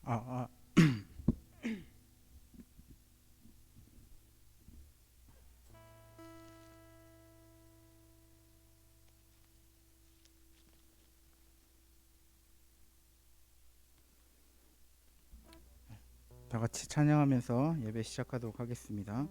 아, 아, 다 같이 찬양하면서 예배 시작하도록 하겠습니다.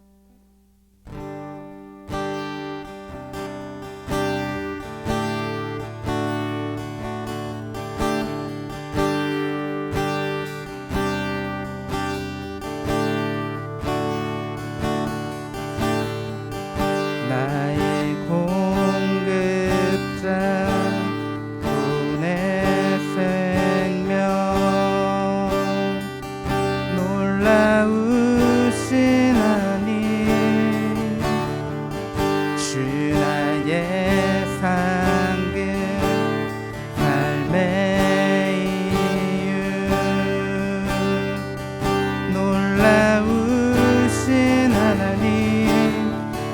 나의 공급자 내 생명 놀라우신 하나님 주 나의 상급 삶의 이유 놀라우신 하나님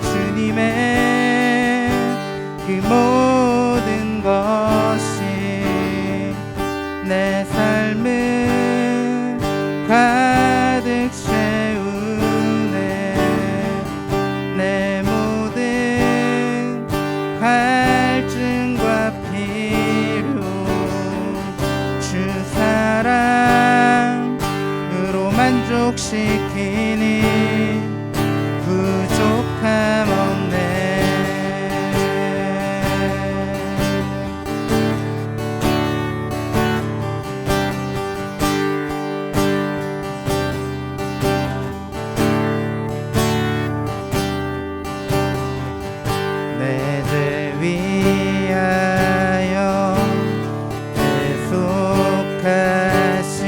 주님의 그 모든 것이 내 삶을 가득 채우네 내 모든 갈증과 필요 주 사랑으로 만족시키니 부족함 없네 내 죄 위하여 대속하신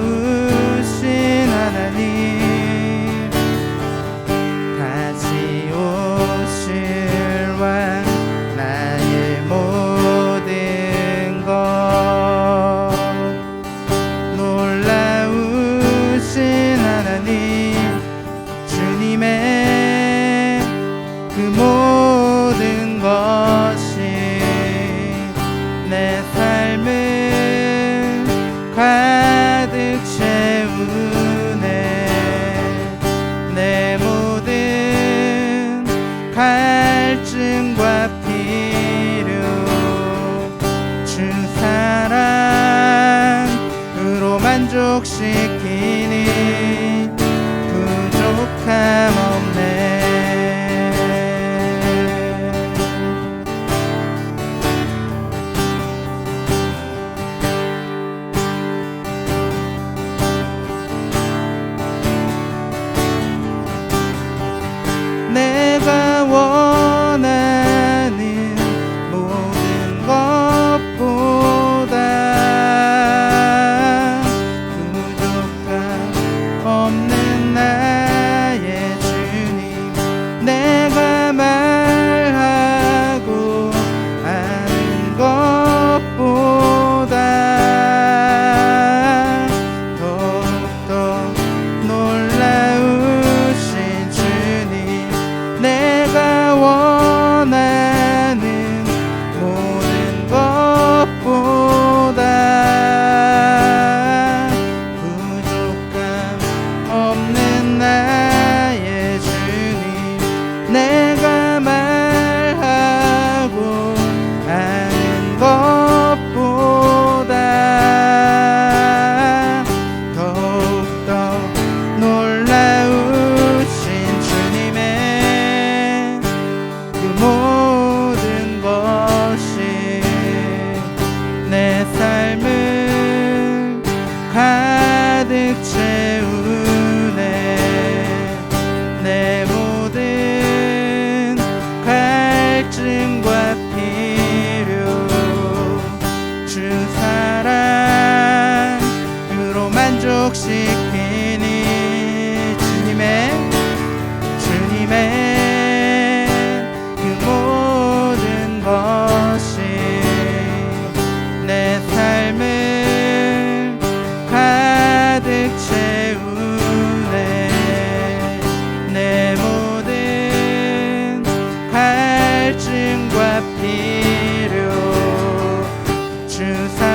놀라우신 하나님 다시 오실 왕 나의 모든 것 놀라우신 하나님 주님의 그 모든 것이 내 삶을 가득 채우네 내 모든 갈증과 필요 주 사랑으로 만족시키니 부족함 없네 내가 원하는 모든 것보다 부족함 없는 나의 주님 내가 말하고 아는 것보다 더욱더 놀라우신 주님 내가 원하는 모든 것보다 부족함 없는 나의 주님 내가 말하고 아는 것보다 더욱더 놀라우신 주님의 그 모든 것이 내 삶을 가득 채우네 내 모든 갈증과 필요 주 사랑으로 만족시키니 주님의 그 모든 것이 내 삶을 가득 채우네 내 모든 갈증과 필요 주 사랑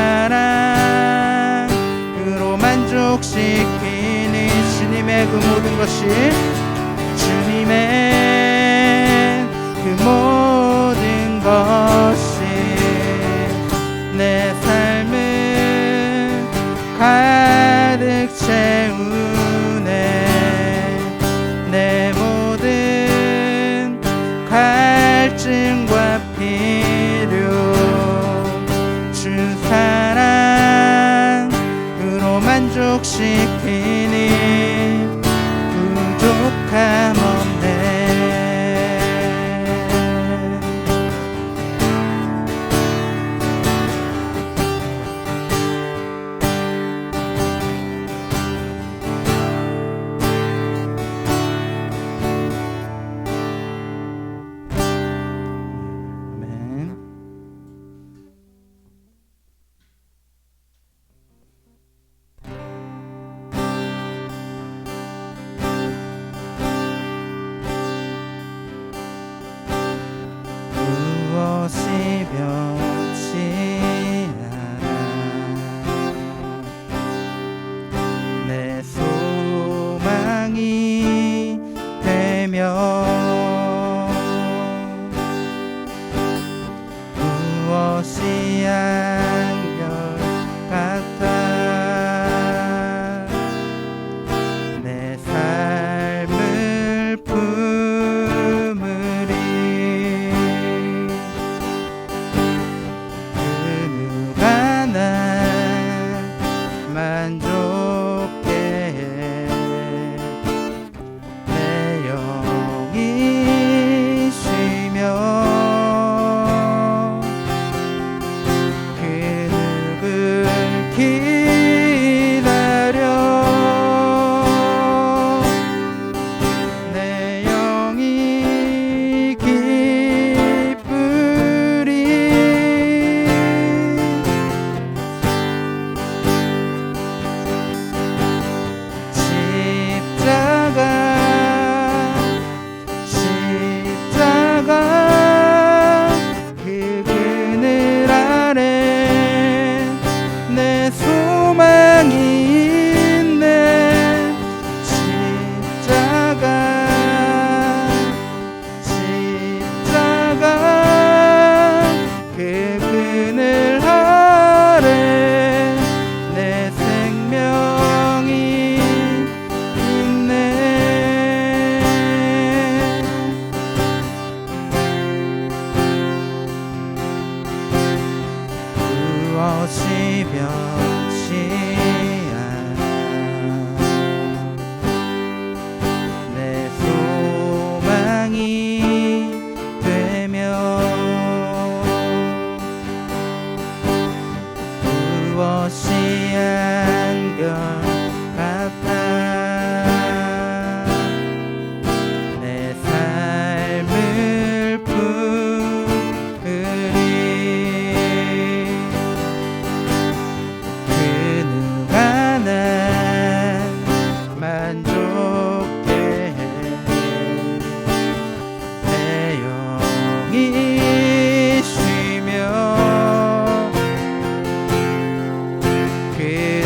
만족시키니 주님의 그 모든 것이 주님의 그 모든 것이 내 삶을 가득 채우네. 내 모든 갈증과 필요 주 사랑으로 만족시키니 부족함 없네. 무엇이 변치 않아 내 소망이 되며 무엇이 한결같아 내 삶을 품으리. 그누가 날 만족해 해 내 영이 쉬며 그 누굴 기다려 내 영이 기쁘리. 십자가 그 그늘 아래 내 소망이 있네. 십자가 그 그늘 아래 내 생명이 있네. 무엇이 변치 않아 내 소망이 되며 무엇이 한결같아 내 삶을 품으리. 그 누가 날 만족해 해 내 영이 쉬며 그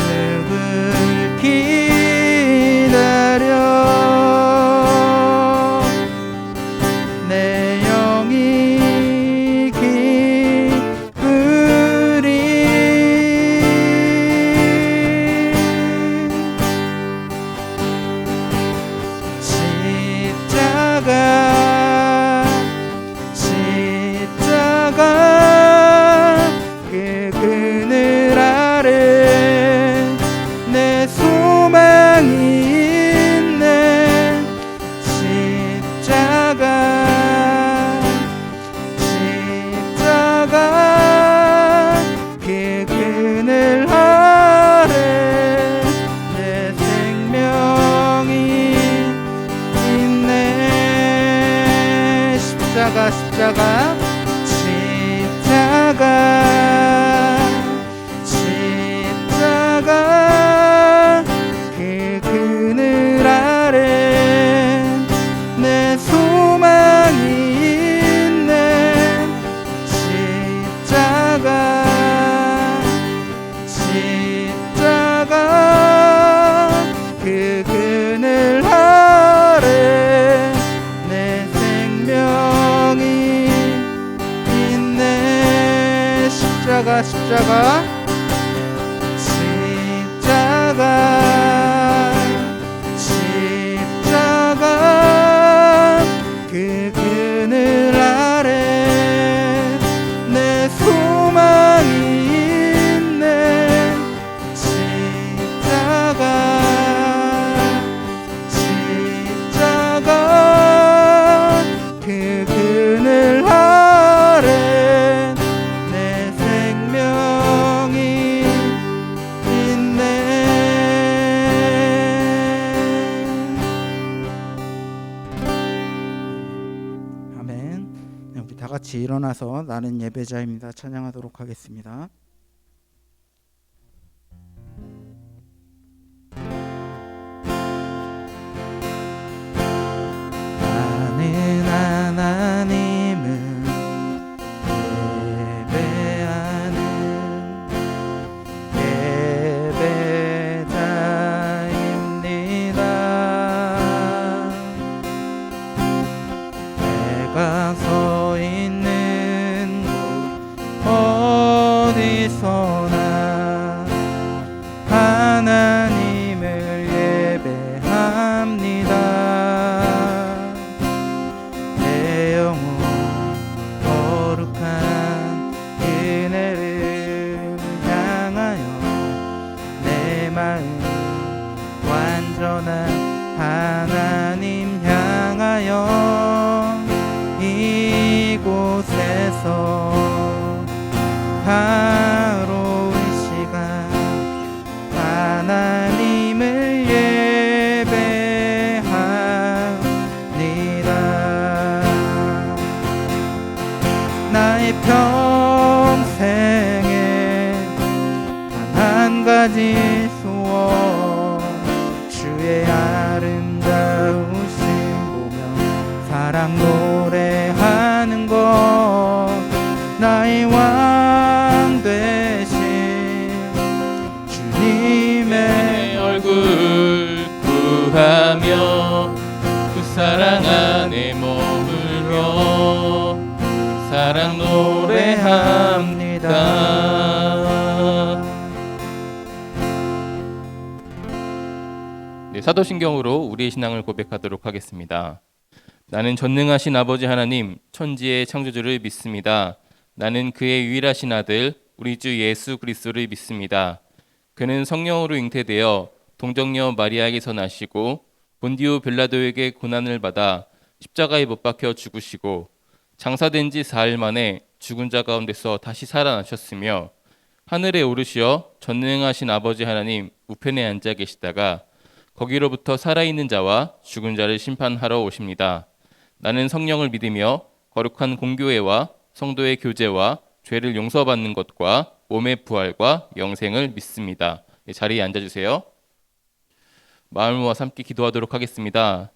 누굴 기다려 내 영이 기쁘리. 십자가 그 그늘 아래 내 소망이 있네. 십자가 그 그늘 아래 내 생명이 있네. 십자가 그 그늘 아래 내 소망이 있네. 십자가 십자가 그 그늘 아래 내 소망이 있네. 십자가 그 그늘 아래 내 생명이 있네. 아멘. 네, 우리 다 같이 일어나서 나는 예배자입니다 찬양하도록 하겠습니다. 나는 하나님을 예배하는 예배자입니다. 내가 서 있는 곳 어디서나 하나님을 예배합니다. 내 영혼 거룩한 은혜를 향하여 내 마음 완전한 하나님 향하여 이곳에서 바로 이 시간 하나님을 예배합니다. 나의 평생에 단 한 가지 소원 주의 아름다우신 보며 사랑 노래하는 것 나의 왕 되신 주님의 얼굴 구하며 그 사랑 안에 머물며 사랑 노래합니다. 네, 사도신경으로 우리의 신앙을 고백하도록 하겠습니다. 나는 전능하신 아버지 하나님 천지의 창조주를 믿습니다. 나는 그의 유일하신 아들 우리 주 예수 그리스도를 믿습니다. 그는 성령으로 잉태되어 동정녀 마리아에게서 나시고 본디오 빌라도에게 고난을 받아 십자가에 못 박혀 죽으시고 장사된 지 4일 만에 죽은 자 가운데서 다시 살아나셨으며 하늘에 오르시어 전능하신 아버지 하나님 우편에 앉아 계시다가 거기로부터 살아있는 자와 죽은 자를 심판하러 오십니다. 나는 성령을 믿으며 거룩한 공교회와 성도의 교제와 죄를 용서받는 것과 몸의 부활과 영생을 믿습니다. 자리에 앉아주세요. 마음을 모아서 함께 기도하도록 하겠습니다.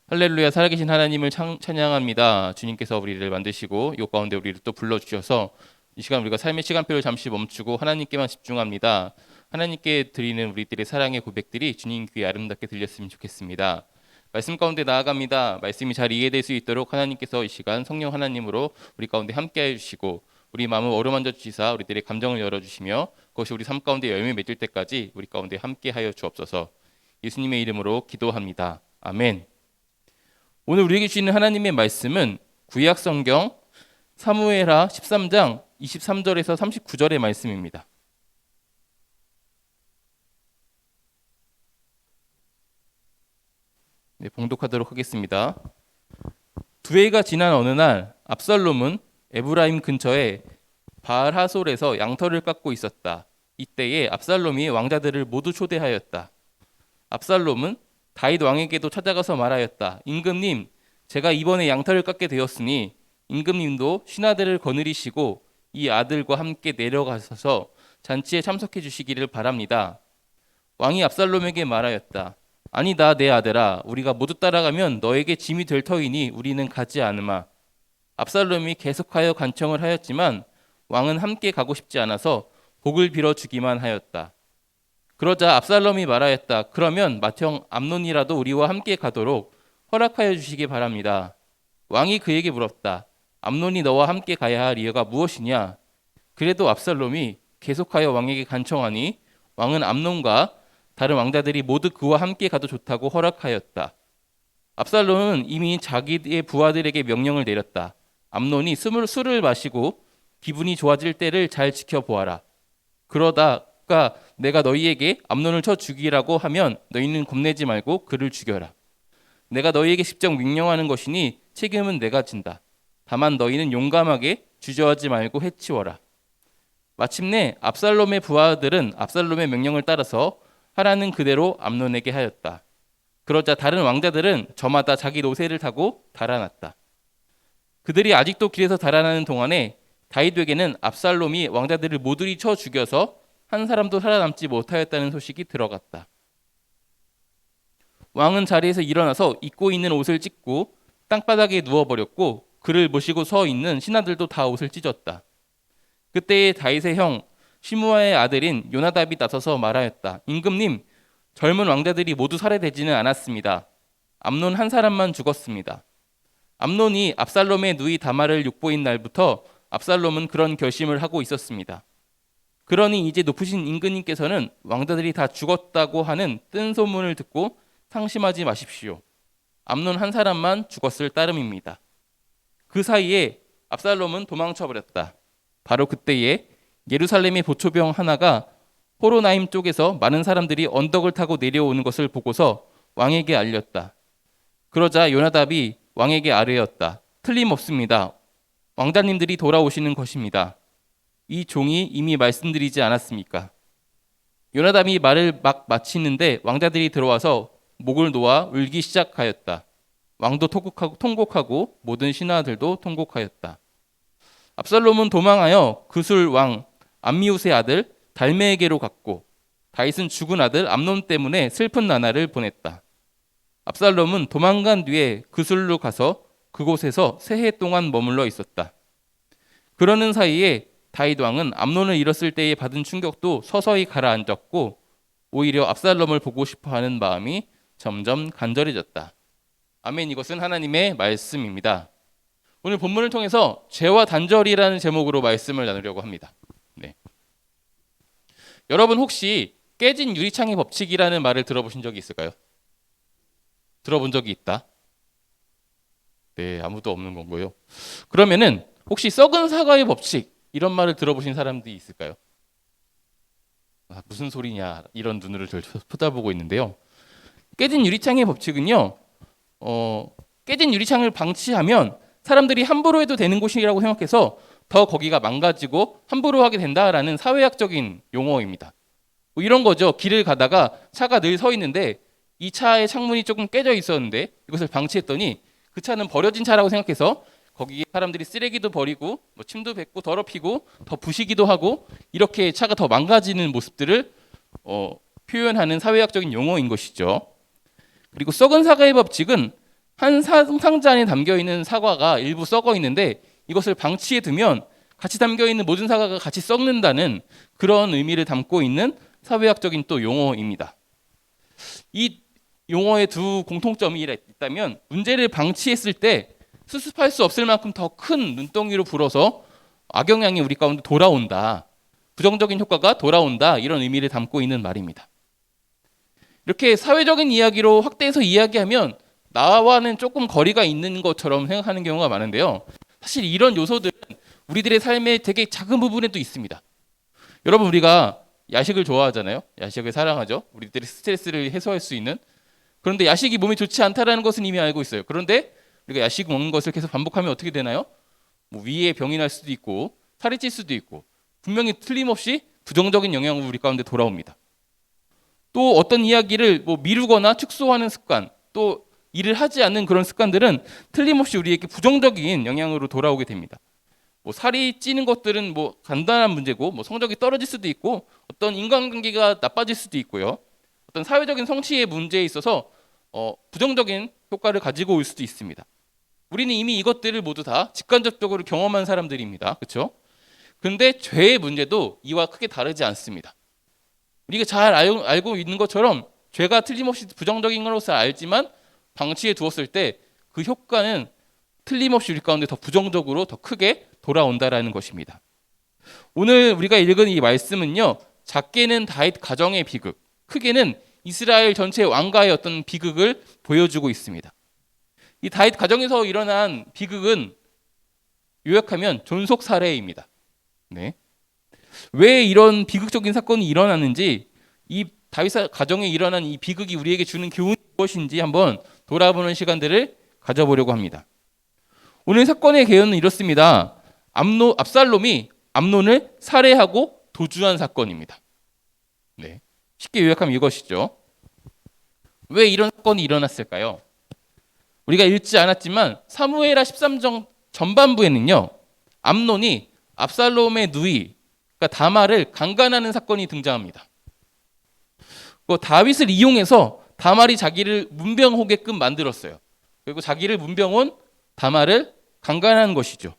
할렐루야, 살아계신 하나님을 찬양합니다. 주님께서 우리를 만드시고 이 가운데 우리를 또 불러주셔서 이 시간 우리가 삶의 시간표를 잠시 멈추고 하나님께만 집중합니다. 하나님께 드리는 우리들의 사랑의 고백들이 주님 귀에 아름답게 들렸으면 좋겠습니다. 말씀 가운데 나아갑니다. 말씀이 잘 이해될 수 있도록 하나님께서 이 시간 성령 하나님으로 우리 가운데 함께해 주시고 우리 마음을 어루만져 주시사 우리들의 감정을 열어주시며 그것이 우리 삶 가운데 열매 맺을 때까지 우리 가운데 함께하여 주옵소서. 예수님의 이름으로 기도합니다. 아멘. 오늘 우리에게 주시는 하나님의 말씀은 구약 성경 사무엘하 13장 23절에서 39절의 말씀입니다. 네, 봉독하도록 하겠습니다. 두 해가 지난 어느 날 압살롬은 에브라임 근처에 바알하솔에서 양털을 깎고 있었다. 이때에 압살롬이 왕자들을 모두 초대하였다. 압살롬은 다윗 왕에게도 찾아가서 말하였다. 임금님, 제가 이번에 양털을 깎게 되었으니 임금님도 신하들을 거느리시고 이 아들과 함께 내려가셔서 잔치에 참석해 주시기를 바랍니다. 왕이 압살롬에게 말하였다. 아니다, 내 아들아, 우리가 모두 따라가면 너에게 짐이 될 터이니 우리는 가지 않으마. 압살롬이 계속하여 간청을 하였지만 왕은 함께 가고 싶지 않아서 복을 빌어주기만 하였다. 그러자 압살롬이 말하였다. 그러면 맏형 암논이라도 우리와 함께 가도록 허락하여 주시기 바랍니다. 왕이 그에게 물었다. 암논이 너와 함께 가야 할 이유가 무엇이냐? 그래도 압살롬이 계속하여 왕에게 간청하니 왕은 암논과 다른 왕자들이 모두 그와 함께 가도 좋다고 허락하였다. 압살롬은 이미 자기의 부하들에게 명령을 내렸다. 암논이 술을 마시고 기분이 좋아질 때를 잘 지켜보아라. 그러다가 내가 너희에게 암논을 쳐 죽이라고 하면 너희는 겁내지 말고 그를 죽여라. 내가 너희에게 직접 명령하는 것이니 책임은 내가 진다. 다만 너희는 용감하게 주저하지 말고 해치워라. 마침내 압살롬의 부하들은 압살롬의 명령을 따라서 하라는 그대로 암논에게 하였다. 그러자 다른 왕자들은 저마다 자기 노새를 타고 달아났다. 그들이 아직도 길에서 달아나는 동안에 다윗에게는 압살롬이 왕자들을 모두 쳐 죽여서 한 사람도 살아남지 못하였다는 소식이 들어갔다. 왕은 자리에서 일어나서 입고 있는 옷을 찢고 땅바닥에 누워버렸고 그를 모시고 서 있는 신하들도 다 옷을 찢었다. 그때의 다윗의 형 시므아의 아들인 요나답이 나서서 말하였다. 임금님, 젊은 왕자들이 모두 살해되지는 않았습니다. 암논 한 사람만 죽었습니다. 암논이 압살롬의 누이 다말을 육보인 날부터 압살롬은 그런 결심을 하고 있었습니다. 그러니 이제 높으신 임금님께서는 왕자들이 다 죽었다고 하는 뜬 소문을 듣고 상심하지 마십시오. 암논 한 사람만 죽었을 따름입니다. 그 사이에 압살롬은 도망쳐버렸다. 바로 그때에 예루살렘의 보초병 하나가 호로나임 쪽에서 많은 사람들이 언덕을 타고 내려오는 것을 보고서 왕에게 알렸다. 그러자 요나답이 왕에게 아뢰었다. 틀림없습니다. 왕자님들이 돌아오시는 것입니다. 이 종이 이미 말씀드리지 않았습니까? 요나답이 말을 막 마치는데 왕자들이 들어와서 목을 놓아 울기 시작하였다. 왕도 통곡하고 모든 신하들도 통곡하였다. 압살롬은 도망하여 그술 왕 암미웃의 아들 달메에게로 갔고 다윗은 죽은 아들 암논 때문에 슬픈 나날을 보냈다. 압살롬은 도망간 뒤에 그술로 가서 그곳에서 3해 동안 머물러 있었다. 그러는 사이에 다윗 왕은 암논을 잃었을 때에 받은 충격도 서서히 가라앉았고 오히려 압살롬을 보고 싶어하는 마음이 점점 간절해졌다. 아멘. 이것은 하나님의 말씀입니다. 오늘 본문을 통해서 죄와 단절이라는 제목으로 말씀을 나누려고 합니다. 네. 여러분 혹시 깨진 유리창의 법칙이라는 말을 들어보신 적이 있을까요? 들어본 적이 있다? 네, 아무도 없는 건고요. 그러면은 혹시 썩은 사과의 법칙 이런 말을 들어보신 사람들이 있을까요? 무슨 소리냐 이런 눈으로 저를 쳐다보고 있는데요. 깨진 유리창의 법칙은요. 깨진 유리창을 방치하면 사람들이 함부로 해도 되는 곳이라고 생각해서 더 거기가 망가지고 함부로 하게 된다라는 사회학적인 용어입니다. 뭐 이런 거죠. 길을 가다가 차가 늘 서 있는데 이 차의 창문이 조금 깨져 있었는데 이것을 방치했더니 그 차는 버려진 차라고 생각해서 거기에 사람들이 쓰레기도 버리고 뭐 침도 뱉고 더럽히고 더 부시기도 하고 이렇게 차가 더 망가지는 모습들을 표현하는 사회학적인 용어인 것이죠. 그리고 썩은 사과의 법칙은 한 상자 안에 담겨있는 사과가 일부 썩어 있는데 이것을 방치해 두면 같이 담겨있는 모든 사과가 같이 썩는다는 그런 의미를 담고 있는 사회학적인 또 용어입니다. 이 용어의 두 공통점이 있다면 문제를 방치했을 때 수습할 수 없을 만큼 더 큰 눈덩이로 불어서 악영향이 우리 가운데 돌아온다. 부정적인 효과가 돌아온다. 이런 의미를 담고 있는 말입니다. 이렇게 사회적인 이야기로 확대해서 이야기하면 나와는 조금 거리가 있는 것처럼 생각하는 경우가 많은데요. 사실 이런 요소들은 우리들의 삶의 되게 작은 부분에도 있습니다. 여러분 우리가 야식을 좋아하잖아요. 야식을 사랑하죠. 우리들의 스트레스를 해소할 수 있는. 그런데 야식이 몸에 좋지 않다는 것은 이미 알고 있어요. 그런데 우리가 야식 먹는 것을 계속 반복하면 어떻게 되나요? 뭐 위에 병이 날 수도 있고 살이 찔 수도 있고 분명히 틀림없이 부정적인 영향으로 우리 가운데 돌아옵니다. 또 어떤 이야기를 뭐 미루거나 축소하는 습관, 또 일을 하지 않는 그런 습관들은 틀림없이 우리에게 부정적인 영향으로 돌아오게 됩니다. 뭐 살이 찌는 것들은 뭐 간단한 문제고 뭐 성적이 떨어질 수도 있고 어떤 인간관계가 나빠질 수도 있고요. 어떤 사회적인 성취의 문제에 있어서 부정적인 효과를 가지고 올 수도 있습니다. 우리는 이미 이것들을 모두 다 직간접적으로 경험한 사람들입니다. 그렇죠? 그런데 죄의 문제도 이와 크게 다르지 않습니다. 우리가 잘 알고 있는 것처럼 죄가 틀림없이 부정적인 것을 알지만 방치해 두었을 때 그 효과는 틀림없이 우리 가운데 더 부정적으로 더 크게 돌아온다라는 것입니다. 오늘 우리가 읽은 이 말씀은요, 작게는 다윗 가정의 비극, 크게는 이스라엘 전체 왕가의 어떤 비극을 보여주고 있습니다. 이 다윗 가정에서 일어난 비극은 요약하면 존속 살해입니다. 네. 왜 이런 비극적인 사건이 일어났는지, 이 다윗 가정에 일어난 이 비극이 우리에게 주는 교훈이 무엇인지 한번 돌아보는 시간들을 가져보려고 합니다. 오늘 사건의 개요는 이렇습니다. 압살롬이 암논을 살해하고 도주한 사건입니다. 네. 쉽게 요약하면 이것이죠. 왜 이런 사건이 일어났을까요? 우리가 읽지 않았지만 사무엘하 13장 전반부에는요, 암논이 압살롬의 누이, 그러니까 다말을 강간하는 사건이 등장합니다. 다윗을 이용해서 다말이 자기를 문병호게끔 만들었어요. 그리고 자기를 문병온 다말을 강간한 것이죠.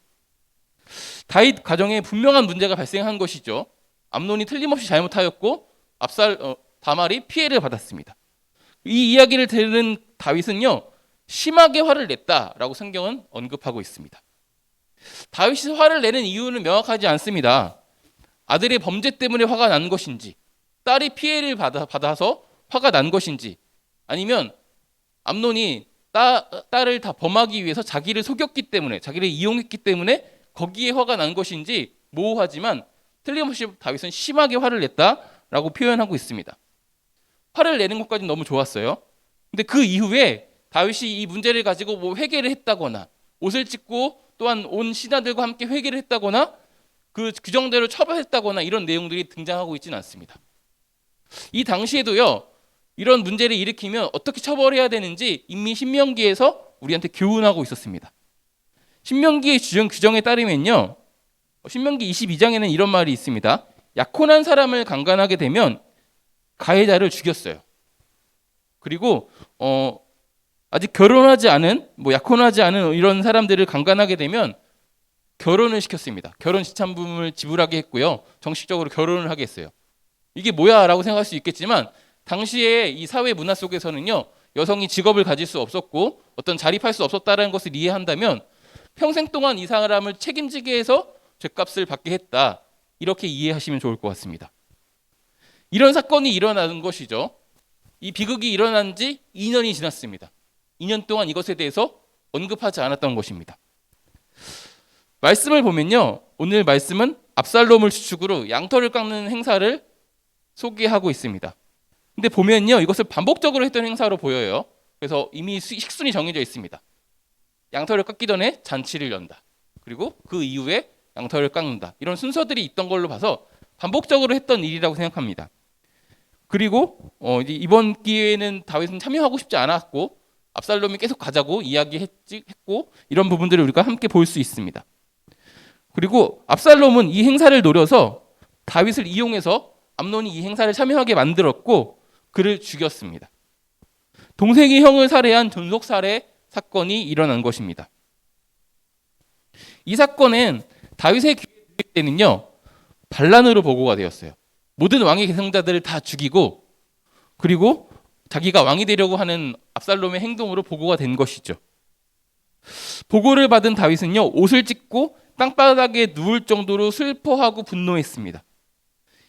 다윗 가정에 분명한 문제가 발생한 것이죠. 암논이 틀림없이 잘못하였고 다말이 피해를 받았습니다. 이 이야기를 들은 다윗은요, 심하게 화를 냈다라고 성경은 언급하고 있습니다. 다윗이 화를 내는 이유는 명확하지 않습니다. 아들의 범죄 때문에 화가 난 것인지, 딸이 피해를 받아서 화가 난 것인지, 아니면 암논이 딸을 다 범하기 위해서 자기를 속였기 때문에, 자기를 이용했기 때문에 거기에 화가 난 것인지 모호하지만 틀림없이 다윗은 심하게 화를 냈다라고 표현하고 있습니다. 화를 내는 것까지는 너무 좋았어요. 근데 그 이후에 다윗이 이 문제를 가지고 뭐 회개를 했다거나, 옷을 찢고 또한 온 신하들과 함께 회개를 했다거나, 그 규정대로 처벌했다거나 이런 내용들이 등장하고 있지는 않습니다. 이 당시에도요, 이런 문제를 일으키면 어떻게 처벌해야 되는지 이미 신명기에서 우리한테 교훈하고 있었습니다. 신명기의 규정에 따르면요, 신명기 22장에는 이런 말이 있습니다. 약혼한 사람을 강간하게 되면 가해자를 죽였어요. 그리고 아직 결혼하지 않은, 약혼하지 않은 이런 사람들을 강간하게 되면 결혼을 시켰습니다. 결혼 시찬금을 지불하게 했고요, 정식적으로 결혼을 하게 했어요. 이게 뭐야 라고 생각할 수 있겠지만, 당시에 이 사회 문화 속에서는요, 여성이 직업을 가질 수 없었고 어떤 자립할 수 없었다는 것을 이해한다면 평생 동안 이 사람을 책임지게 해서 죗값을 받게 했다, 이렇게 이해하시면 좋을 것 같습니다. 이런 사건이 일어나는 것이죠. 이 비극이 일어난 지 2년이 지났습니다. 2년 동안 이것에 대해서 언급하지 않았던 것입니다. 말씀을 보면요, 오늘 말씀은 압살롬을 주축으로 양털을 깎는 행사를 소개하고 있습니다. 근데 보면요, 이것을 반복적으로 했던 행사로 보여요. 그래서 이미 식순이 정해져 있습니다. 양털을 깎기 전에 잔치를 연다, 그리고 그 이후에 양털을 깎는다, 이런 순서들이 있던 걸로 봐서 반복적으로 했던 일이라고 생각합니다. 그리고 이번 기회에는 다윗은 참여하고 싶지 않았고 압살롬이 계속 가자고 이야기했고, 이런 부분들을 우리가 함께 볼 수 있습니다. 그리고 압살롬은 이 행사를 노려서 다윗을 이용해서 암논이 이 행사를 참여하게 만들었고 그를 죽였습니다. 동생이 형을 살해한 존속 살해 사건이 일어난 것입니다. 이 사건은 다윗의 기획 때는요, 반란으로 보고가 되었어요. 모든 왕의 계승자들을 다 죽이고, 그리고 자기가 왕이 되려고 하는 압살롬의 행동으로 보고가 된 것이죠. 보고를 받은 다윗은요, 옷을 찢고 땅바닥에 누울 정도로 슬퍼하고 분노했습니다.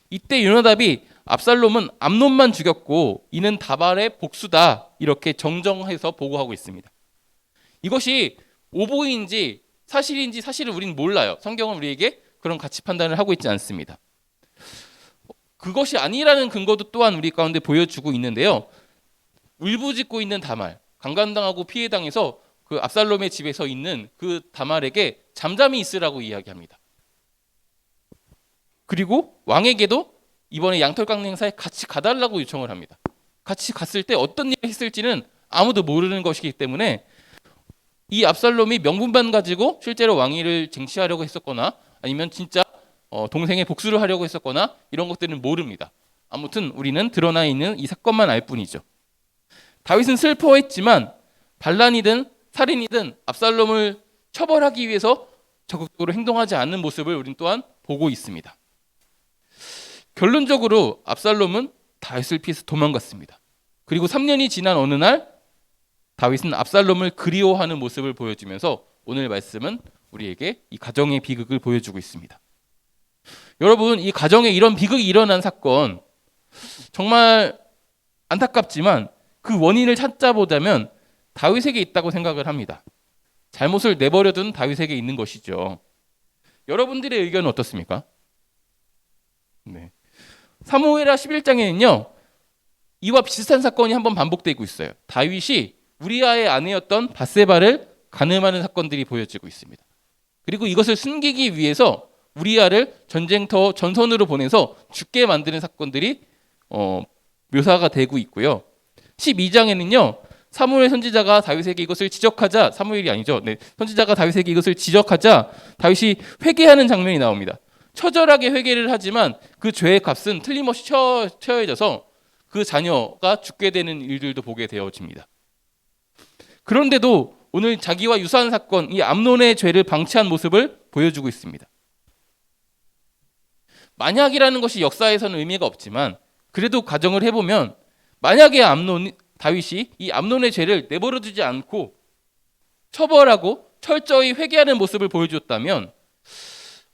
이때 요나답이 압살롬은 암논만 죽였고 이는 다발의 복수다, 이렇게 정정해서 보고하고 있습니다. 이것이 오보인지 사실인지 사실을 우리는 몰라요. 성경은 우리에게 그런 가치 판단을 하고 있지 않습니다. 그것이 아니라는 근거도 또한 우리 가운데 보여주고 있는데요, 울부짖고 있는 다말, 강간당하고 피해당해서 그 압살롬의 집에서 있는 그 다말에게 잠잠히 있으라고 이야기합니다. 그리고 왕에게도 이번에 양털 깎는 행사에 같이 가달라고 요청을 합니다. 같이 갔을 때 어떤 일을 했을지는 아무도 모르는 것이기 때문에 이 압살롬이 명분만 가지고 실제로 왕위를 쟁취하려고 했었거나 아니면 진짜 동생의 복수를 하려고 했었거나 이런 것들은 모릅니다. 아무튼 우리는 드러나 있는 이 사건만 알 뿐이죠. 다윗은 슬퍼했지만 반란이든 살인이든 압살롬을 처벌하기 위해서 적극적으로 행동하지 않는 모습을 우리는 또한 보고 있습니다. 결론적으로 압살롬은 다윗을 피해서 도망갔습니다. 그리고 3년이 지난 어느 날 다윗은 압살롬을 그리워하는 모습을 보여주면서 오늘 말씀은 우리에게 이 가정의 비극을 보여주고 있습니다. 여러분, 이 가정에 이런 비극이 일어난 사건 정말 안타깝지만 그 원인을 찾자보다면 다윗에게 있다고 생각을 합니다. 잘못을 내버려둔 다윗에게 있는 것이죠. 여러분들의 의견은 어떻습니까? 네. 사무엘하 11장에는요. 이와 비슷한 사건이 한번 반복되고 있어요. 다윗이 우리아의 아내였던 바세바를 간음하는 사건들이 보여지고 있습니다. 그리고 이것을 숨기기 위해서 우리아를 전쟁터 전선으로 보내서 죽게 만드는 사건들이 묘사가 되고 있고요. 12장에는요. 사무엘 선지자가 다윗에게 이것을 지적하자, 사무엘이 아니죠. 네, 선지자가 다윗에게 이것을 지적하자 다윗이 회개하는 장면이 나옵니다. 처절하게 회개를 하지만 그 죄의 값은 틀림없이 처해져서 그 자녀가 죽게 되는 일들도 보게 되어집니다. 그런데도 오늘 자기와 유사한 사건, 이 암논의 죄를 방치한 모습을 보여주고 있습니다. 만약이라는 것이 역사에서는 의미가 없지만 그래도 가정을 해보면 만약에 다윗이 이 암논의 죄를 내버려두지 않고 처벌하고 철저히 회개하는 모습을 보여주었다면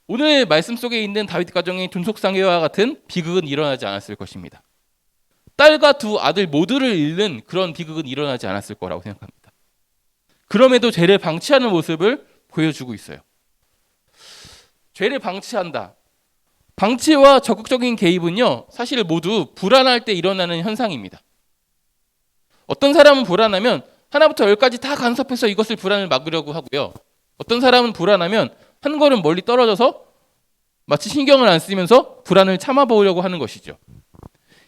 오늘 말씀 속에 있는 다윗 가정의 존속상해와 같은 비극은 일어나지 않았을 것입니다. 딸과 두 아들 모두를 잃는 그런 비극은 일어나지 않았을 거라고 생각합니다. 그럼에도 죄를 방치하는 모습을 보여주고 있어요. 죄를 방치한다. 방치와 적극적인 개입은요, 사실 모두 불안할 때 일어나는 현상입니다. 어떤 사람은 불안하면 하나부터 열까지 다 간섭해서 이것을 불안을 막으려고 하고요. 어떤 사람은 불안하면 한 걸음 멀리 떨어져서 마치 신경을 안 쓰면서 불안을 참아보려고 하는 것이죠.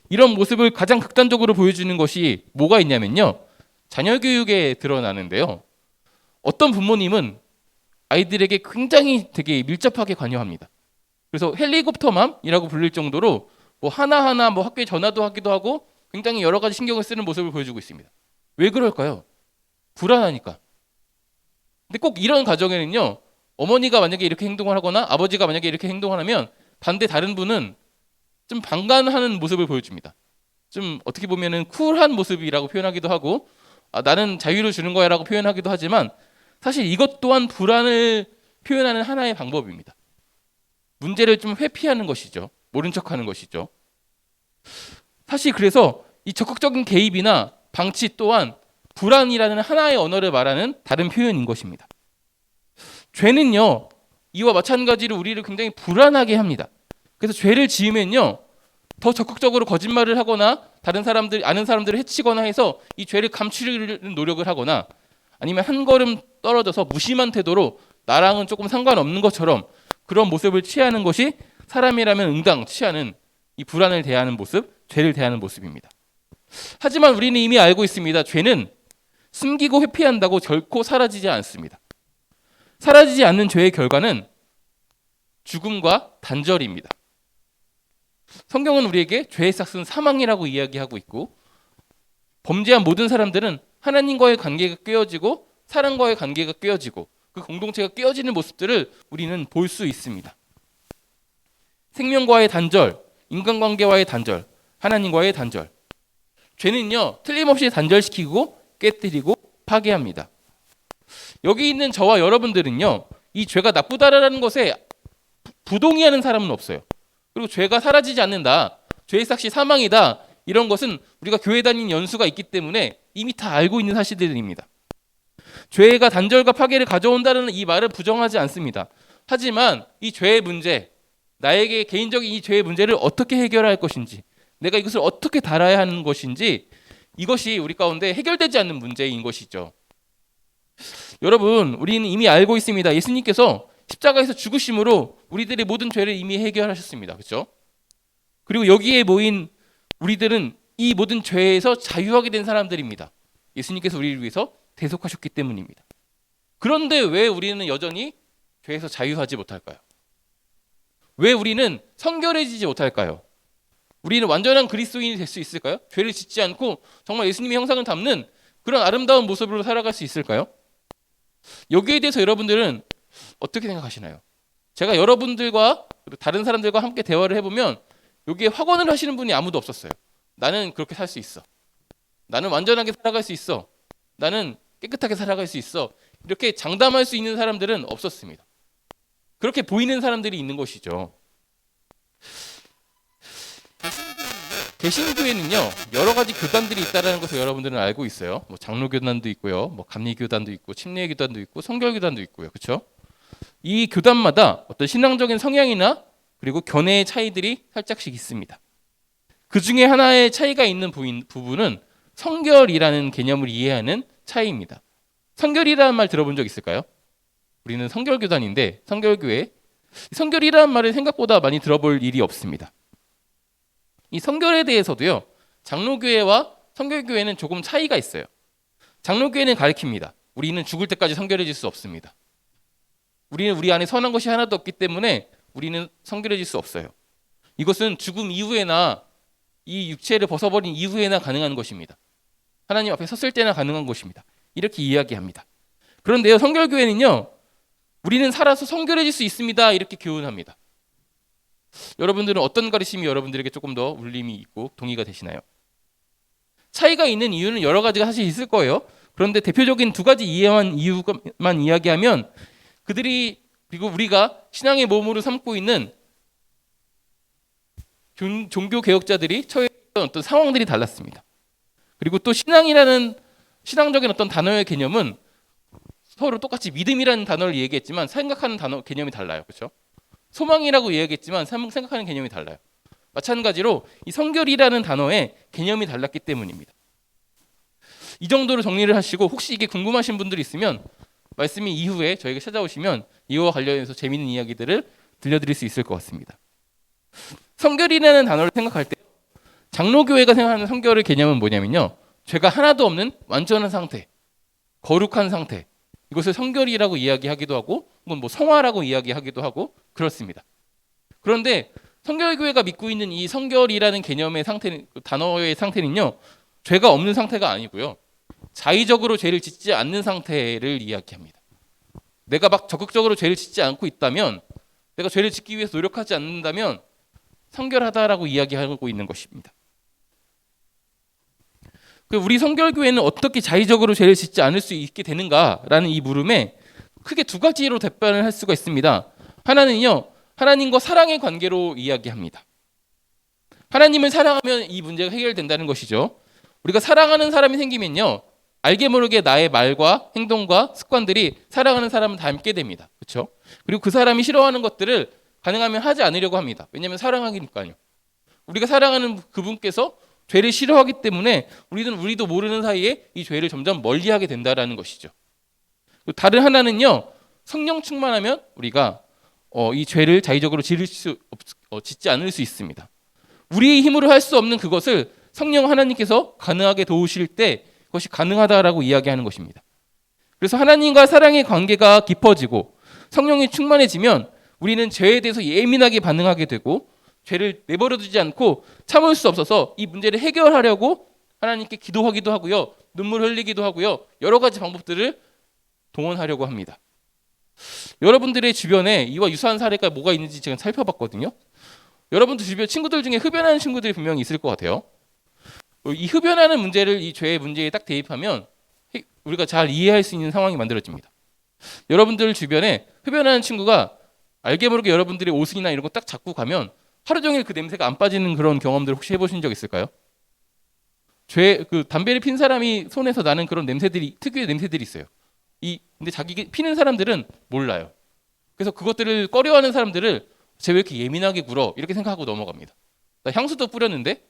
이런 모습을 가장 극단적으로 보여주는 것이 뭐가 있냐면요. 자녀 교육에 드러나는데요. 어떤 부모님은 아이들에게 굉장히 되게 밀접하게 관여합니다. 그래서 헬리콥터맘이라고 불릴 정도로 뭐 하나하나 뭐 학교에 전화도 하기도 하고 굉장히 여러 가지 신경을 쓰는 모습을 보여주고 있습니다. 왜 그럴까요? 불안하니까. 근데 꼭 이런 가정에는요. 어머니가 만약에 이렇게 행동을 하거나 아버지가 만약에 이렇게 행동을 하면 반대 다른 분은 좀 방관하는 모습을 보여줍니다. 좀 어떻게 보면은 쿨한 모습이라고 표현하기도 하고 나는 자유를 주는 거야 라고 표현하기도 하지만 사실 이것 또한 불안을 표현하는 하나의 방법입니다. 문제를 좀 회피하는 것이죠. 모른 척하는 것이죠. 사실 그래서 이 적극적인 개입이나 방치 또한 불안이라는 하나의 언어를 말하는 다른 표현인 것입니다. 죄는요, 이와 마찬가지로 우리를 굉장히 불안하게 합니다. 그래서 죄를 지으면요, 더 적극적으로 거짓말을 하거나 다른 사람들, 아는 사람들을 해치거나 해서 이 죄를 감추려는 노력을 하거나 아니면 한 걸음 떨어져서 무심한 태도로 나랑은 조금 상관없는 것처럼 그런 모습을 취하는 것이 사람이라면 응당 취하는 이 불안을 대하는 모습, 죄를 대하는 모습입니다. 하지만 우리는 이미 알고 있습니다. 죄는 숨기고 회피한다고 결코 사라지지 않습니다. 사라지지 않는 죄의 결과는 죽음과 단절입니다. 성경은 우리에게 죄의 삭은 사망이라고 이야기하고 있고 범죄한 모든 사람들은 하나님과의 관계가 깨어지고 사람과의 관계가 깨어지고 그 공동체가 깨어지는 모습들을 우리는 볼 수 있습니다. 생명과의 단절, 인간관계와의 단절, 하나님과의 단절. 죄는요, 틀림없이 단절시키고 깨뜨리고 파괴합니다. 여기 있는 저와 여러분들은요, 이 죄가 나쁘다라는 것에 부동의하는 사람은 없어요. 그리고 죄가 사라지지 않는다, 죄의 삭시 사망이다, 이런 것은 우리가 교회 다니는 연수가 있기 때문에 이미 다 알고 있는 사실들입니다. 죄가 단절과 파괴를 가져온다는 이 말을 부정하지 않습니다. 하지만 이 죄의 문제, 나에게 개인적인 이 죄의 문제를 어떻게 해결할 것인지, 내가 이것을 어떻게 달아야 하는 것인지, 이것이 우리 가운데 해결되지 않는 문제인 것이죠. 여러분, 우리는 이미 알고 있습니다. 예수님께서 십자가에서 죽으심으로 우리들의 모든 죄를 이미 해결하셨습니다. 그렇죠? 그리고 여기에 모인 우리들은 이 모든 죄에서 자유하게 된 사람들입니다. 예수님께서 우리를 위해서 대속하셨기 때문입니다. 그런데 왜 우리는 여전히 죄에서 자유하지 못할까요? 왜 우리는 성결해지지 못할까요? 우리는 완전한 그리스도인이 될 수 있을까요? 죄를 짓지 않고 정말 예수님의 형상을 담는 그런 아름다운 모습으로 살아갈 수 있을까요? 여기에 대해서 여러분들은 어떻게 생각하시나요? 제가 여러분들과 다른 사람들과 함께 대화를 해보면 여기에 확언을 하시는 분이 아무도 없었어요. 나는 그렇게 살 수 있어. 나는 완전하게 살아갈 수 있어. 나는 깨끗하게 살아갈 수 있어. 이렇게 장담할 수 있는 사람들은 없었습니다. 그렇게 보이는 사람들이 있는 것이죠. 개신교회는요 여러 가지 교단들이 있다라는 것을 여러분들은 알고 있어요. 뭐 장로교단도 있고요, 뭐 감리교단도 있고, 침례교단도 있고, 성결교단도 있고요, 그렇죠? 이 교단마다 어떤 신앙적인 성향이나 그리고 견해의 차이들이 살짝씩 있습니다. 그 중에 하나의 차이가 있는 부분은 성결이라는 개념을 이해하는 차이입니다. 성결이라는 말 들어본 적 있을까요? 우리는 성결교단인데 성결교회, 성결이라는 말을 생각보다 많이 들어볼 일이 없습니다. 이 성결에 대해서도요, 장로교회와 성결교회는 조금 차이가 있어요. 장로교회는 가르칩니다. 우리는 죽을 때까지 성결해질 수 없습니다. 우리는 우리 안에 선한 것이 하나도 없기 때문에 우리는 성결해질 수 없어요. 이것은 죽음 이후에나 이 육체를 벗어버린 이후에나 가능한 것입니다. 하나님 앞에 섰을 때나 가능한 것입니다. 이렇게 이야기합니다. 그런데요, 성결교회는요, 우리는 살아서 성결해질 수 있습니다. 이렇게 교훈합니다. 여러분들은 어떤 가르침이 여러분들에게 조금 더 울림이 있고 동의가 되시나요? 차이가 있는 이유는 여러 가지가 사실 있을 거예요. 그런데 대표적인 두 가지 이유만 이야기하면 그들이, 그리고 우리가 신앙의 몸으로 삼고 있는 종교 개혁자들이 처해있던 어떤 상황들이 달랐습니다. 그리고 또 신앙적인 어떤 단어의 개념은 서로 똑같이 믿음이라는 단어를 얘기했지만 생각하는 단어 개념이 달라요. 그렇죠? 소망이라고 이야기했지만 생각하는 개념이 달라요. 마찬가지로 이 성결이라는 단어의 개념이 달랐기 때문입니다. 이 정도로 정리를 하시고 혹시 이게 궁금하신 분들이 있으면 말씀이 이후에 저에게 찾아오시면 이와 관련해서 재미있는 이야기들을 들려드릴 수 있을 것 같습니다. 성결이라는 단어를 생각할 때 장로교회가 생각하는 성결의 개념은 뭐냐면요, 죄가 하나도 없는 완전한 상태, 거룩한 상태, 이것을 성결이라고 이야기하기도 하고 혹은 뭐 성화라고 이야기하기도 하고 그렇습니다. 그런데 성결교회가 믿고 있는 이 성결이라는 개념의 상태는, 단어의 상태는요, 죄가 없는 상태가 아니고요, 자의적으로 죄를 짓지 않는 상태를 이야기합니다. 내가 막 적극적으로 죄를 짓지 않고 있다면, 내가 죄를 짓기 위해서 노력하지 않는다면 성결하다라고 이야기하고 있는 것입니다. 우리 성결교회는 어떻게 자의적으로 죄를 짓지 않을 수 있게 되는가라는 이 물음에 크게 두 가지로 답변을 할 수가 있습니다. 하나는요, 하나님과 사랑의 관계로 이야기합니다. 하나님을 사랑하면 이 문제가 해결된다는 것이죠. 우리가 사랑하는 사람이 생기면요, 알게 모르게 나의 말과 행동과 습관들이 사랑하는 사람은 닮게 됩니다. 그렇죠? 그리고 그 사람이 싫어하는 것들을 가능하면 하지 않으려고 합니다. 왜냐하면 사랑하니까요. 우리가 사랑하는 그분께서 죄를 싫어하기 때문에 우리도 모르는 사이에 이 죄를 점점 멀리하게 된다라는 것이죠. 다른 하나는요, 성령 충만하면 우리가 이 죄를 자의적으로 짓지 않을 수 있습니다. 우리의 힘으로 할 수 없는 그것을 성령 하나님께서 가능하게 도우실 때 그것이 가능하다라고 이야기하는 것입니다. 그래서 하나님과 사랑의 관계가 깊어지고 성령이 충만해지면 우리는 죄에 대해서 예민하게 반응하게 되고 죄를 내버려두지 않고 참을 수 없어서 이 문제를 해결하려고 하나님께 기도하기도 하고요, 눈물 흘리기도 하고요, 여러 가지 방법들을 동원하려고 합니다. 여러분들의 주변에 이와 유사한 사례가 뭐가 있는지 제가 살펴봤거든요. 여러분들 주변 친구들 중에 흡연하는 친구들이 분명히 있을 것 같아요. 이 흡연하는 문제를 이 죄의 문제에 딱 대입하면 우리가 잘 이해할 수 있는 상황이 만들어집니다. 여러분들 주변에 흡연하는 친구가 알게 모르게 여러분들의 옷이나 이런 거 딱 잡고 가면 하루 종일 그 냄새가 안 빠지는 그런 경험들 혹시 해보신 적 있을까요? 담배를 핀 사람이 손에서 나는 그런 냄새들이, 특유의 냄새들이 있어요. 근데 자기 피는 사람들은 몰라요. 그래서 그것들을 꺼려하는 사람들을 쟤 왜 이렇게 예민하게 굴어? 이렇게 생각하고 넘어갑니다. 나 향수도 뿌렸는데?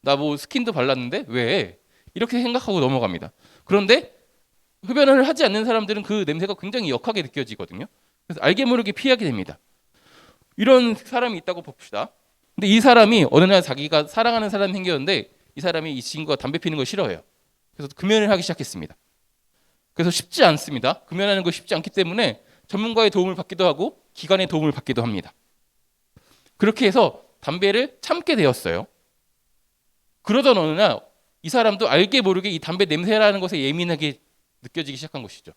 나 뭐 스킨도 발랐는데? 왜? 이렇게 생각하고 넘어갑니다. 그런데 흡연을 하지 않는 사람들은 그 냄새가 굉장히 역하게 느껴지거든요. 그래서 알게 모르게 피하게 됩니다. 이런 사람이 있다고 봅시다. 근데 이 사람이 어느 날 자기가 사랑하는 사람이 생겼는데 이 사람이 이 친구가 담배 피는 걸 싫어해요. 그래서 금연을 하기 시작했습니다. 그래서 쉽지 않습니다. 금연하는 거 쉽지 않기 때문에 전문가의 도움을 받기도 하고 기관의 도움을 받기도 합니다. 그렇게 해서 담배를 참게 되었어요. 그러던 어느 날 이 사람도 알게 모르게 이 담배 냄새라는 것에 예민하게 느껴지기 시작한 것이죠.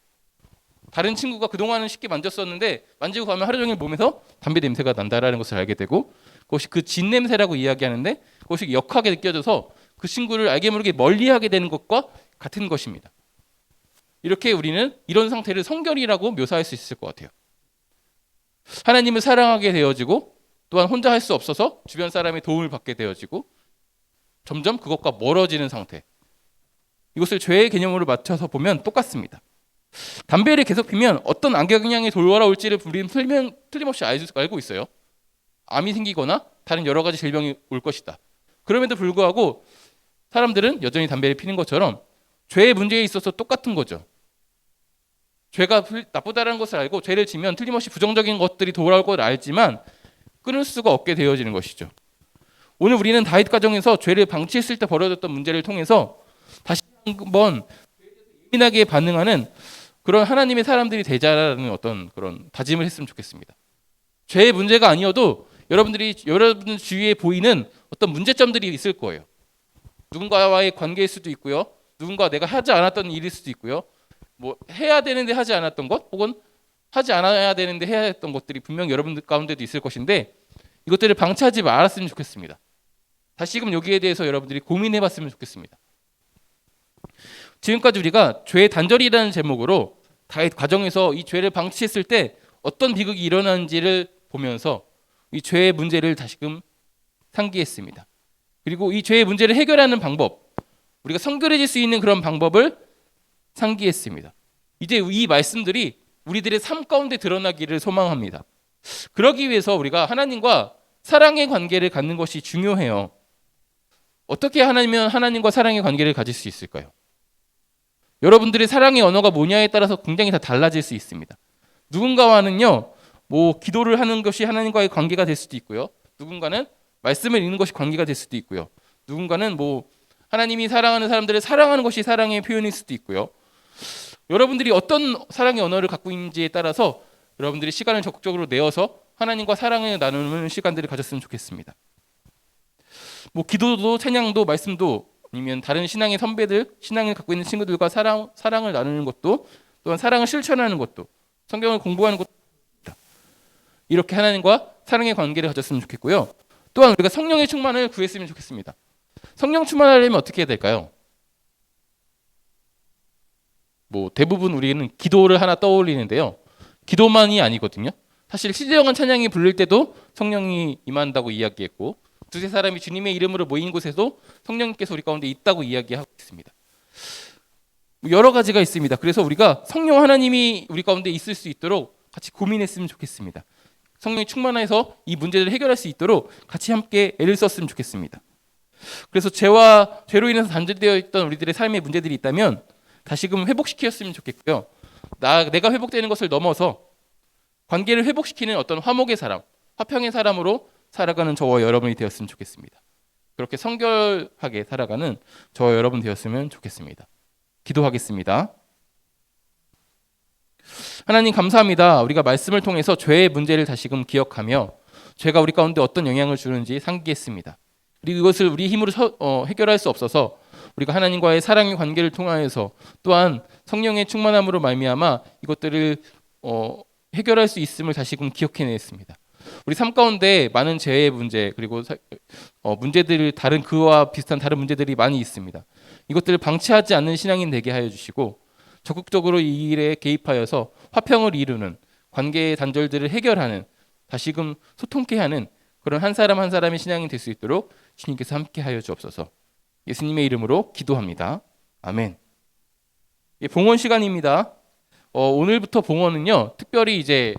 다른 친구가 그동안은 쉽게 만졌었는데 만지고 가면 하루 종일 몸에서 담배 냄새가 난다라는 것을 알게 되고 그것이 그 진 냄새라고 이야기하는데 그것이 역하게 느껴져서 그 친구를 알게 모르게 멀리하게 되는 것과 같은 것입니다. 이렇게 우리는 이런 상태를 성결이라고 묘사할 수 있을 것 같아요. 하나님을 사랑하게 되어지고 또한 혼자 할 수 없어서 주변 사람의 도움을 받게 되어지고 점점 그것과 멀어지는 상태. 이것을 죄의 개념으로 맞춰서 보면 똑같습니다. 담배를 계속 피면 어떤 악영향이 돌아올지를 우리는 틀림없이 알고 있어요. 암이 생기거나 다른 여러 가지 질병이 올 것이다. 그럼에도 불구하고 사람들은 여전히 담배를 피는 것처럼 죄의 문제에 있어서 똑같은 거죠. 죄가 나쁘다는 것을 알고 죄를 지면 틀림없이 부정적인 것들이 돌아올 걸 알지만 끊을 수가 없게 되어지는 것이죠. 오늘 우리는 다윗 가정에서 죄를 방치했을 때 벌어졌던 문제를 통해서 다시 한번 예민하게 반응하는 그런 하나님의 사람들이 되자라는 어떤 그런 다짐을 했으면 좋겠습니다. 죄의 문제가 아니어도 여러분 주위에 보이는 어떤 문제점들이 있을 거예요. 누군가와의 관계일 수도 있고요. 누군가 내가 하지 않았던 일일 수도 있고요. 뭐 해야 되는데 하지 않았던 것, 혹은 하지 않아야 되는데 해야 했던 것들이 분명 여러분들 가운데도 있을 것인데 이것들을 방치하지 말았으면 좋겠습니다. 다시금 여기에 대해서 여러분들이 고민해봤으면 좋겠습니다. 지금까지 우리가 죄의 단절이라는 제목으로 다윗 가정에서 이 죄를 방치했을 때 어떤 비극이 일어나는지를 보면서 이 죄의 문제를 다시금 상기했습니다. 그리고 이 죄의 문제를 해결하는 방법, 우리가 성결해질 수 있는 그런 방법을 상기했습니다. 이제 이 말씀들이 우리들의 삶 가운데 드러나기를 소망합니다. 그러기 위해서 우리가 하나님과 사랑의 관계를 갖는 것이 중요해요. 어떻게 하면 하나님과 사랑의 관계를 가질 수 있을까요? 여러분들의 사랑의 언어가 뭐냐에 따라서 굉장히 다 달라질 수 있습니다. 누군가와는요, 뭐 기도를 하는 것이 하나님과의 관계가 될 수도 있고요. 누군가는 말씀을 읽는 것이 관계가 될 수도 있고요. 누군가는 뭐 하나님이 사랑하는 사람들을 사랑하는 것이 사랑의 표현일 수도 있고요. 여러분들이 어떤 사랑의 언어를 갖고 있는지에 따라서 여러분들이 시간을 적극적으로 내어서 하나님과 사랑을 나누는 시간들을 가졌으면 좋겠습니다. 뭐 기도도 찬양도 말씀도 아니면 다른 신앙의 선배들, 신앙을 갖고 있는 친구들과 사랑을 나누는 것도, 또한 사랑을 실천하는 것도, 성경을 공부하는 것도, 이렇게 하나님과 사랑의 관계를 가졌으면 좋겠고요. 또한 우리가 성령의 충만을 구했으면 좋겠습니다. 성령 충만하려면 어떻게 해야 될까요? 뭐 대부분 우리는 기도를 하나 떠올리는데요. 기도만이 아니거든요. 사실 시대영한 찬양이 부를 때도 성령이 임한다고 이야기했고, 두세 사람이 주님의 이름으로 모인 곳에도 성령님께서 우리 가운데 있다고 이야기하고 있습니다. 여러 가지가 있습니다. 그래서 우리가 성령 하나님이 우리 가운데 있을 수 있도록 같이 고민했으면 좋겠습니다. 성령이 충만해서 이 문제를 해결할 수 있도록 같이 함께 애를 썼으면 좋겠습니다. 그래서 죄로 인해서 단절되어 있던 우리들의 삶의 문제들이 있다면 다시금 회복시켰으면 좋겠고요. 내가 회복되는 것을 넘어서 관계를 회복시키는 어떤 화목의 사람, 화평의 사람으로 살아가는 저와 여러분이 되었으면 좋겠습니다. 그렇게 성결하게 살아가는 저와 여러분 되었으면 좋겠습니다. 기도하겠습니다. 하나님 감사합니다. 우리가 말씀을 통해서 죄의 문제를 다시금 기억하며 죄가 우리 가운데 어떤 영향을 주는지 상기했습니다. 그리고 이것을 우리 힘으로 해결할 수 없어서 우리가 하나님과의 사랑의 관계를 통하여서 또한 성령의 충만함으로 말미암아 이것들을 해결할 수 있음을 다시금 기억해냈습니다. 우리 삶 가운데 많은 죄의 문제, 그리고 문제들, 그와 비슷한 다른 문제들이 많이 있습니다. 이것들을 방치하지 않는 신앙인 되게 하여 주시고 적극적으로 이 일에 개입하여서 화평을 이루는, 관계의 단절들을 해결하는, 다시금 소통케 하는 그런 한 사람 한 사람의 신앙인 될 수 있도록 주님께서 함께 하여 주옵소서. 예수님의 이름으로 기도합니다. 아멘. 봉헌 시간입니다. 오늘부터 봉헌은요, 특별히 이제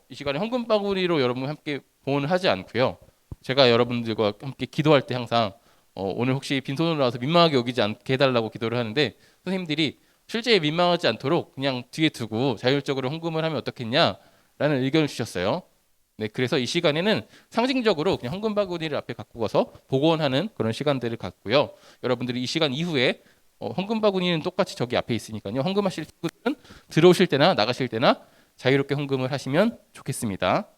이 시간에 헌금 바구니로 여러분 함께 봉헌을 하지 않고요. 제가 여러분들과 함께 기도할 때 항상 오늘 혹시 빈손으로 나와서 민망하게 여기지 않게 해달라고 기도를 하는데, 선생님들이 실제 민망하지 않도록 그냥 뒤에 두고 자율적으로 헌금을 하면 어떻겠냐라는 의견을 주셨어요. 네, 그래서 이 시간에는 상징적으로 그냥 헌금 바구니를 앞에 갖고 가서 복원하는 그런 시간들을 갖고요. 여러분들이 이 시간 이후에 헌금 바구니는 똑같이 저기 앞에 있으니까요. 헌금하실 분은 들어오실 때나 나가실 때나 자유롭게 헌금을 하시면 좋겠습니다.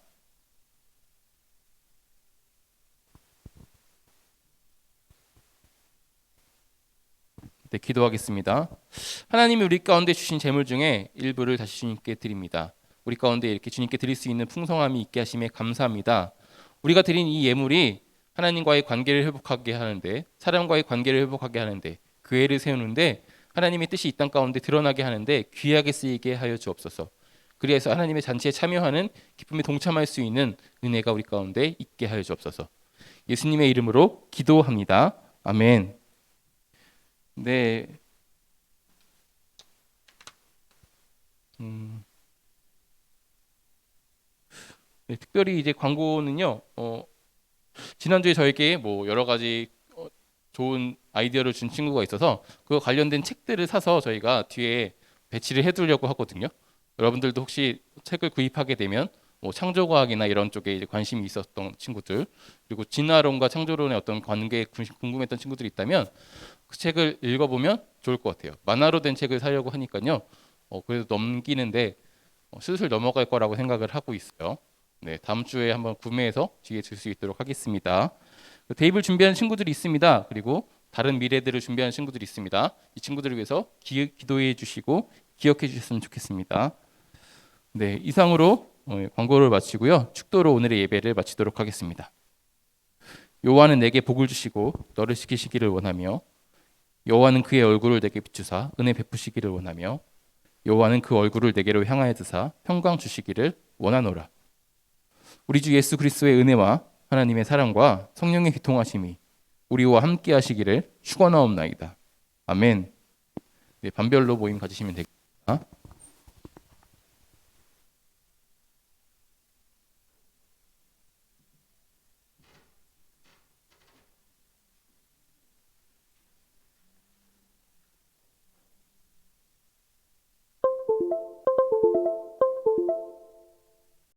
네, 기도하겠습니다. 하나님이 우리 가운데 주신 재물 중에 일부를 다시 주님께 드립니다. 우리 가운데 이렇게 주님께 드릴 수 있는 풍성함이 있게 하심에 감사합니다. 우리가 드린 이 예물이 하나님과의 관계를 회복하게 하는데, 사람과의 관계를 회복하게 하는데, 교회를 세우는데, 하나님의 뜻이 이 땅 가운데 드러나게 하는데 귀하게 쓰이게 하여 주옵소서. 그래서 하나님의 잔치에 참여하는 기쁨에 동참할 수 있는 은혜가 우리 가운데 있게 하여 주옵소서. 예수님의 이름으로 기도합니다. 아멘. 네. 네, 특별히 이제 광고는요. 지난주에 저에게 뭐 여러 가지 좋은 아이디어를 준 친구가 있어서 그거 관련된 책들을 사서 저희가 뒤에 배치를 해두려고 하거든요. 여러분들도 혹시 책을 구입하게 되면 뭐 창조과학이나 이런 쪽에 이제 관심이 있었던 친구들, 그리고 진화론과 창조론의 어떤 관계에 궁금했던 친구들이 있다면 그 책을 읽어보면 좋을 것 같아요. 만화로 된 책을 사려고 하니까요. 그래도 넘기는데 슬슬 넘어갈 거라고 생각을 하고 있어요. 네, 다음 주에 한번 구매해서 뒤에 줄 수 있도록 하겠습니다. 대입을 준비하는 친구들이 있습니다. 그리고 다른 미래들을 준비하는 친구들이 있습니다. 이 친구들을 위해서 기도해 주시고 기억해 주셨으면 좋겠습니다. 네, 이상으로 광고를 마치고요. 축도로 오늘의 예배를 마치도록 하겠습니다. 여호와는 내게 복을 주시고 너를 지키시기를 원하며 여호와는 그의 얼굴을 내게 비추사 은혜 베푸시기를 원하며 여호와는 그 얼굴을 내게로 향하여 드사 평강 주시기를 원하노라. 우리 주 예수 그리스도의 은혜와 하나님의 사랑과 성령의 교통하심이 우리와 함께 하시기를 축원하옵나이다. 아멘. 네, 반별로 모임 가지시면 되겠습니다.